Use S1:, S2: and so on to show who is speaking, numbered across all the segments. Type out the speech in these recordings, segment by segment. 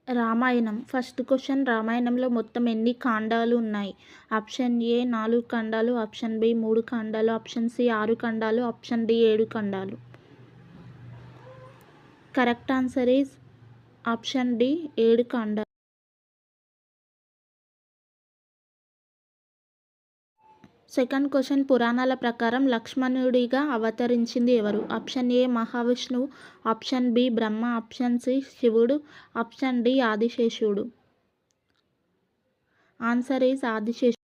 S1: Ramayanam. First question, రామాయణంలో మొత్తం ఎన్ని కాండాలు ఉన్నాయి? ఆప్షన్ ఏ 4 ఖండాలు, ఆప్షన్ బి 3 ఖండాలు, ఆప్షన్ సి 6 ఖండాలు, ఆప్షన్ డి 7 ఖండాలు. Correct answer is option D 7 ఖండాలు. సెకండ్ క్వెషన్, పురాణాల ప్రకారం లక్ష్మణుడిగా అవతరించింది ఎవరు? ఆప్షన్ ఏ మహావిష్ణువు, option B Brahma, option C శివుడు, ఆప్షన్ డి ఆదిశేషుడు. ఆన్సర్ ఈజ్ ఆదిశేషుడు.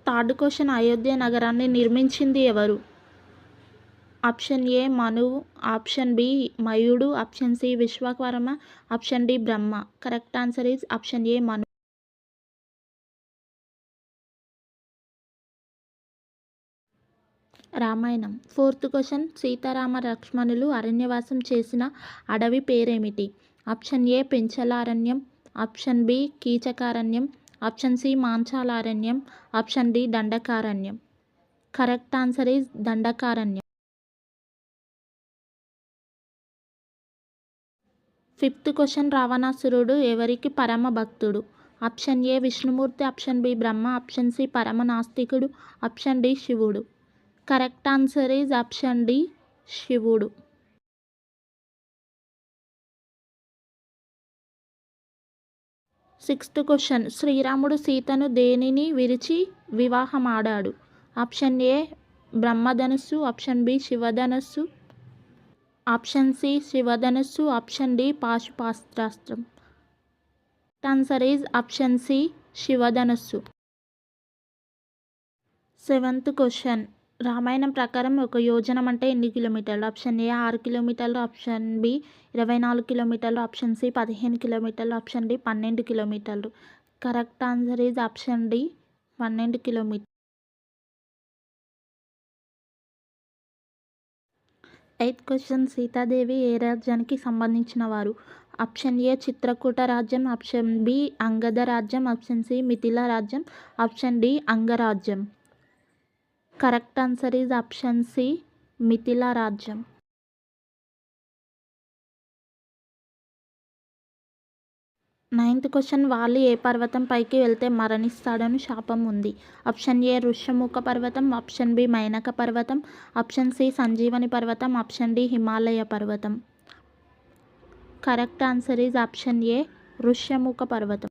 S1: థర్డ్ క్వెషన్, అయోధ్య నగరాన్ని నిర్మించింది ఎవరు? ఆప్షన్ ఏ మనువు, ఆప్షన్ బి మయుడు, option C Vishwakarma, option D Brahma. Correct answer is option A Manu. Ramayanam. Fourth question, సీతారామ లక్ష్మణులు అరణ్యవాసం చేసిన అడవి పేరేమిటి? ఆప్షన్ ఏ పెంచలారణ్యం, ఆప్షన్ బి కీచకారణ్యం, ఆప్షన్ సి మాంచాలారణ్యం, ఆప్షన్ డి దండకారణ్యం. కరెక్ట్ ఆన్సర్ ఈజ్ దండకారణ్యం. ఫిఫ్త్ క్వెషన్, రావణాసురుడు ఎవరికి పరమ భక్తుడు? ఆప్షన్ ఏ విష్ణుమూర్తి, option B Brahma, option C పరమ నాస్తికుడు, ఆప్షన్ డి శివుడు. Correct answer is option D శివుడు. సిక్స్త్ క్వెషన్, శ్రీరాముడు సీతను దేనిని విరిచి వివాహమాడాడు? ఆప్షన్ ఏ బ్రహ్మధనుస్సు, ఆప్షన్ బి శివధనుస్సు, ఆప్షన్ సి శివధనుస్సు, ఆప్షన్ డి పాశుపతాస్త్రం. ఆన్సర్ ఈజ్ ఆప్షన్ సి శివధనుస్సు. సెవెంత్ క్వెషన్, రామాయణం ప్రకారం ఒక యోజనం అంటే ఎన్ని కిలోమీటర్లు? ఆప్షన్ ఏ 6 కిలోమీటర్లు, ఆప్షన్ బి 24 కిలోమీటర్లు, ఆప్షన్ సి 15 కిలోమీటర్లు, ఆప్షన్ డి 12 కిలోమీటర్లు. Correct answer is option D 12 కిలోమీటర్లు. ఎయిత్ క్వెషన్, సీతాదేవి ఏ రాజ్యానికి సంబంధించిన వారు? ఆప్షన్ ఏ చిత్రకూట రాజ్యం, ఆప్షన్ బి అంగద రాజ్యం, ఆప్షన్ సి మిథిలా రాజ్యం, ఆప్షన్ డి అంగరాజ్యం. Correct answer is option C Mithila రాజ్యం. నైన్త్ క్వెషన్, వాలి ఏ పర్వతం పైకి వెళ్తే మరణిస్తాడని శాపం ఉంది? ఆప్షన్ ఏ ఋష్యముఖ పర్వతం, ఆప్షన్ బి మైనక పర్వతం, ఆప్షన్ సి సంజీవని పర్వతం, ఆప్షన్ డి హిమాలయ పర్వతం. Correct answer is option A ఋష్యముఖ పర్వతం.